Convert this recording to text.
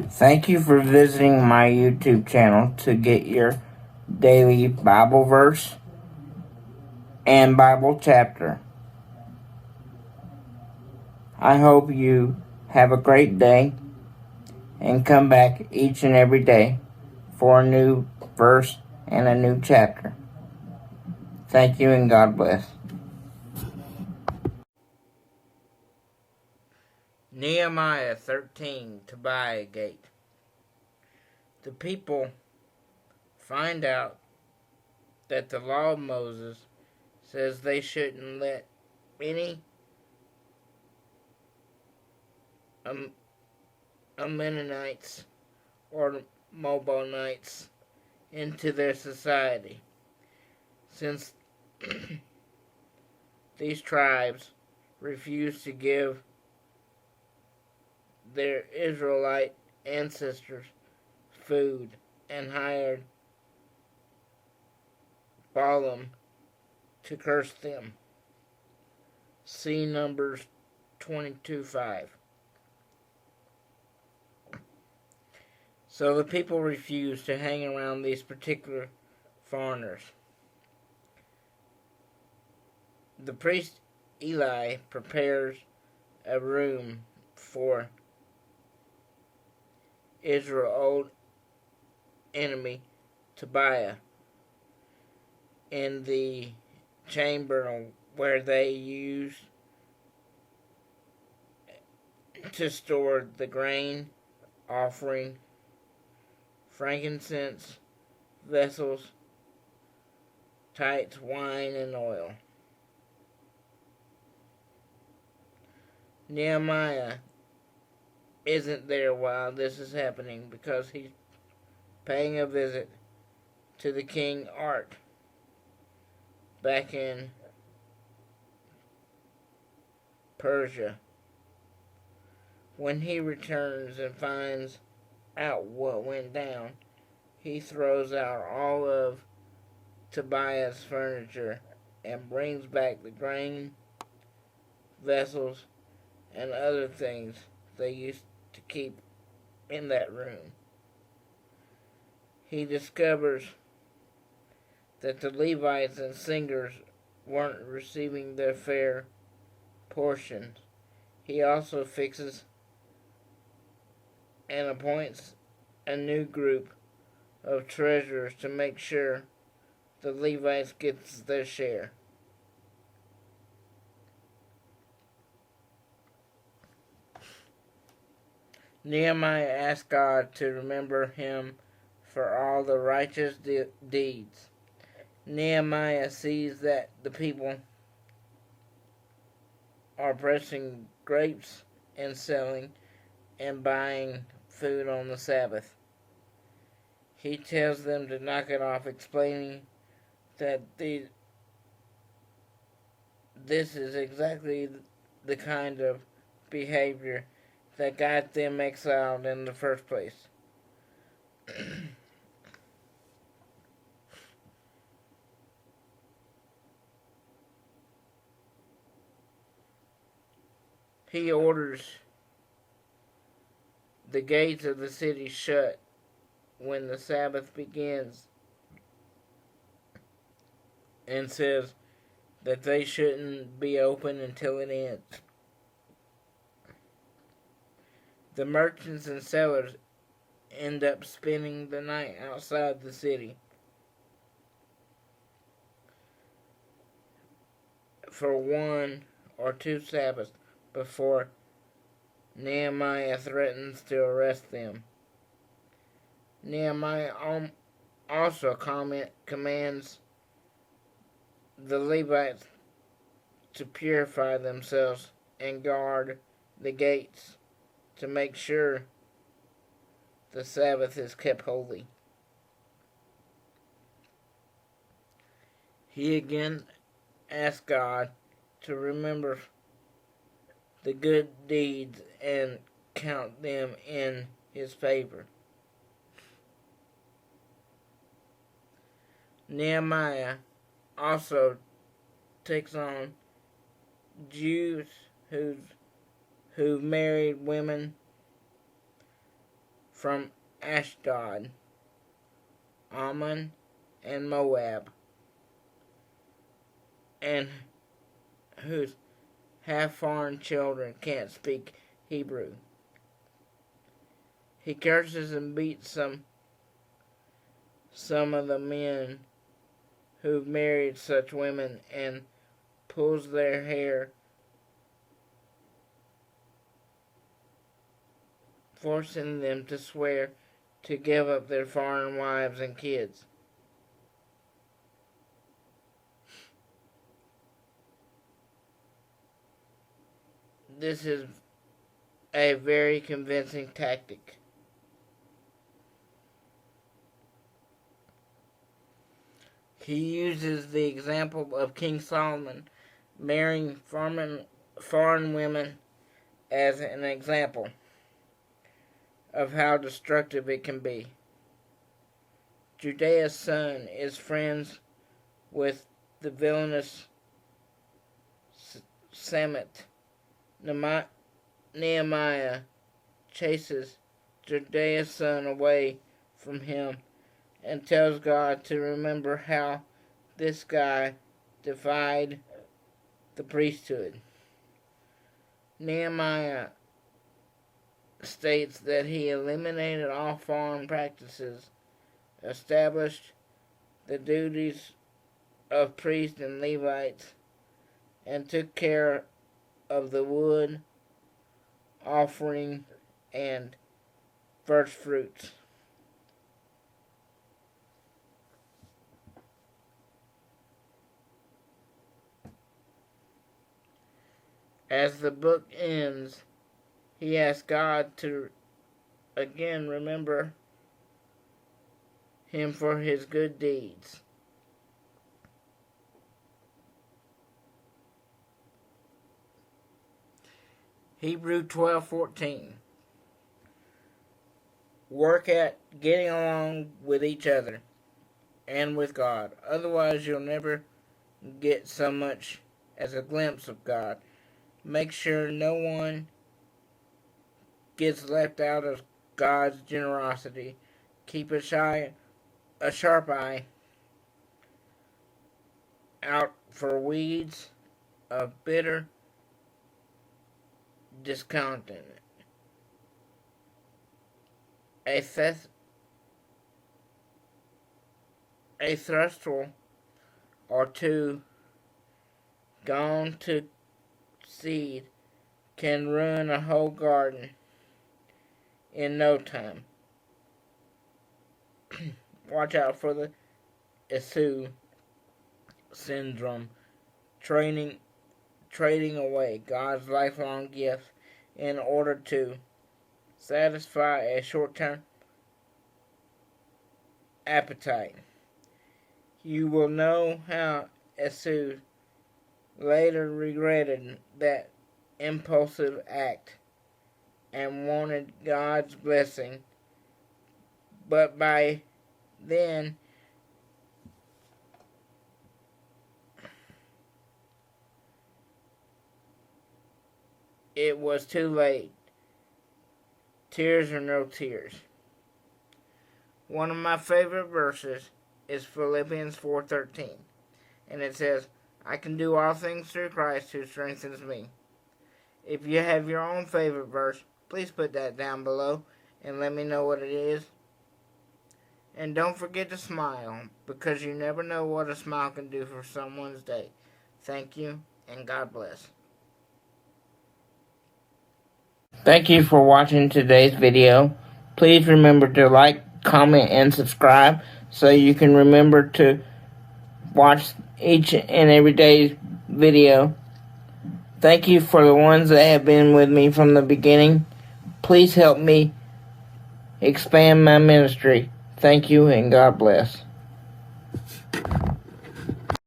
Thank you for visiting my YouTube channel to get your daily Bible verse and Bible chapter. I hope you have a great day and come back each and every day for a new verse and a new chapter. Thank you and God bless. Nehemiah 13, Tobiahgate. The people find out that the law of Moses says they shouldn't let any Ammonites or Moabites into their society, since these tribes refuse to give their Israelite ancestors food and hired Balaam to curse them. See Numbers 22:5. So the people refuse to hang around these particular foreigners. The priest Eli prepares a room for Israel's old enemy Tobiah in the chamber where they used to store the grain offering, frankincense, vessels, tithes, wine, and oil. Nehemiah isn't there while this is happening because he's paying a visit to the King Art back in Persia. When he returns and finds out what went down, he throws out all of Tobiah's furniture and brings back the grain, vessels, and other things they used to keep in that room. He discovers that the Levites and singers weren't receiving their fair portions. He also fixes and appoints a new group of treasurers to make sure the Levites gets their share. Nehemiah asked God to remember him for all the righteous deeds. Nehemiah sees that the people are pressing grapes and selling and buying food on the Sabbath. He tells them to knock it off, explaining that this is exactly the kind of behavior that got them exiled in the first place. He orders the gates of the city shut when the Sabbath begins and says that they shouldn't be open until it ends. The merchants and sellers end up spending the night outside the city for 1 or 2 Sabbaths before Nehemiah threatens to arrest them. Nehemiah also commands the Levites to purify themselves and guard the gates to make sure the Sabbath is kept holy. He again asked God to remember the good deeds and count them in his favor. Nehemiah also takes on Jews who married women from Ashdod, Ammon, and Moab, and whose half-foreign children can't speak Hebrew. He curses and beats some of the men who've married such women and pulls their hair, forcing them to swear to give up their foreign wives and kids. This is a very convincing tactic. He uses the example of King Solomon marrying foreign women as an example of how destructive it can be. Judea's son is friends with the villainous Samit. Nehemiah chases Judea's son away from him and tells God to remember how this guy defied the priesthood. Nehemiah states that he eliminated all foreign practices, established the duties of priests and Levites, and took care of the wood offering and first fruits. As the book ends, he asks God to again remember him for his good deeds. Hebrews 12:14. Work at getting along with each other and with God. Otherwise, you'll never get so much as a glimpse of God. Make sure no one gets left out of God's generosity. Keep a sharp eye out for weeds of bitter discontent. A thistle or two gone to seed can ruin a whole garden in no time. Watch out for the Esau syndrome, trading away God's lifelong gift in order to satisfy a short-term appetite. You will know how Esau later regretted that impulsive act and wanted God's blessing, but by then it was too late. Tears or no tears. One of my favorite verses is Philippians 4:13, and it says, I can do all things through Christ who strengthens me. If you have your own favorite verse, please put that down below and let me know what it is. And don't forget to smile, because you never know what a smile can do for someone's day. Thank you, and God bless. Thank you for watching today's video. Please remember to like, comment, and subscribe so you can remember to watch each and every day's video. Thank you for the ones that have been with me from the beginning. Please help me expand my ministry. Thank you, and God bless.